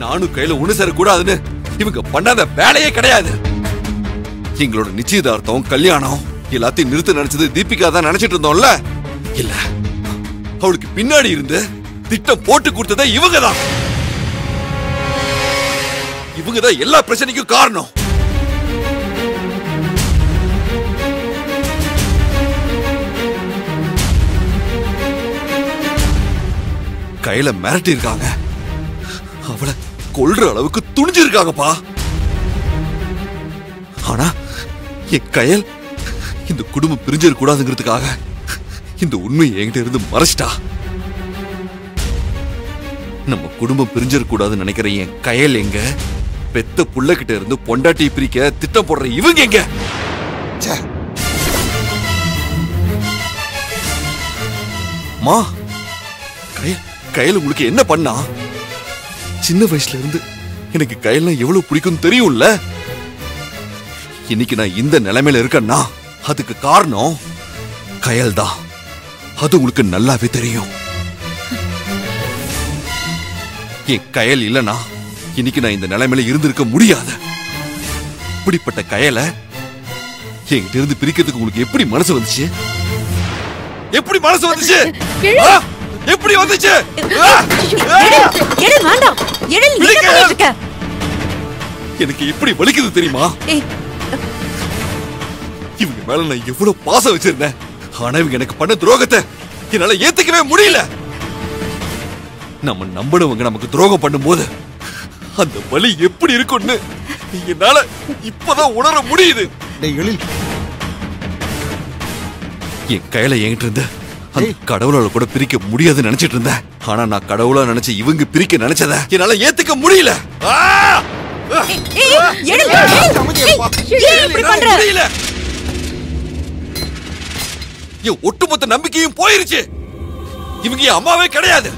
நானும் கையில ஒண்ணு சேர கூடாதுன்னு இவங்க பண்ணாத வேலையே கிடையாது. எங்களோட நிச்சயதார்த்தம் கல்யாணம் எல்லாத்தையும் நிறுத்த நினைச்சது தீபிகா தான் நினைச்சிட்டு இருந்தோம்ல. இல்ல, அவளுக்கு பின்னாடி இருந்து திட்டம் போட்டு கொடுத்ததே இவங்கதான். இவங்கதான் எல்லா பிரச்சனைக்கும் காரணம். கையில மிரட்டி இருக்காங்க, அவளை கொல்ற அளவுக்கு துணிஞ்சிருக்காங்கப்பா. ஆனா என் கையல் இந்த குடும்பம் பிரிஞ்சிட கூடாதுங்கிறதுக்காக இந்த உண்மையை என்கிட்ட இருந்து மறைச்சிட்டா. நம்ம குடும்பம் பிரிஞ்சிட கூடாதுன்னு நினைக்கிற என் கையல் எங்க? பெத்த புள்ள கிட்ட இருந்து பொண்டாட்டி பிரிக்க திட்டம் போடுற இவங்க எங்க? மா, கையல் உங்களுக்கு என்ன பண்ணா? சின்ன வயசுல இருந்து எனக்கு கையெல்லாம் எவ்வளவு பிடிக்கும் தெரியும்ல. இன்னைக்கு நான் இந்த நிலைமையில இருக்கேன்னா அதுக்கு காரணம் கையல் தான். அது உங்களுக்கு நல்லாவே தெரியும். என் கையல் இல்லனா இன்னைக்கு நான் இந்த நிலைமையில இருந்திருக்க முடியாது. இப்படிப்பட்ட கையலை என்கிட்ட இருந்து பிரிக்கிறதுக்கு உங்களுக்கு எப்படி மனசு வந்துச்சு? எப்படி மனசு வந்துச்சு? எப்படி வந்துச்சு? எனக்கு எப்படி வலிக்குது தெரியுமா? இவங்க மேல நான் எவ்வளவு பாசம் வச்சிருந்தேன். ஆனா இவங்க எனக்கு பண்ண துரோகத்தை என்னால ஏத்துக்கவே முடியல. நம்ம நம்பினவங்க நமக்கு துரோகம் பண்ணும்போது அந்த வலி எப்படி இருக்கும்னு என்னால இப்பதான் உணர முடியுது. என் கையில என்கிட்ட இருந்த அந்த கடவுளால கூட பிரிக்க முடியாதுன்னு நினைச்சிட்டு இருந்தேன். ஆனா நான் கடவுளா நினைச்சு இவங்க பிரிக்க நினைச்சத என்னால ஏத்துக்க முடியல. என் ஒட்டுமொத்த நம்பிக்கையும் போயிருச்சு. இவங்க என் அம்மாவே கிடையாது.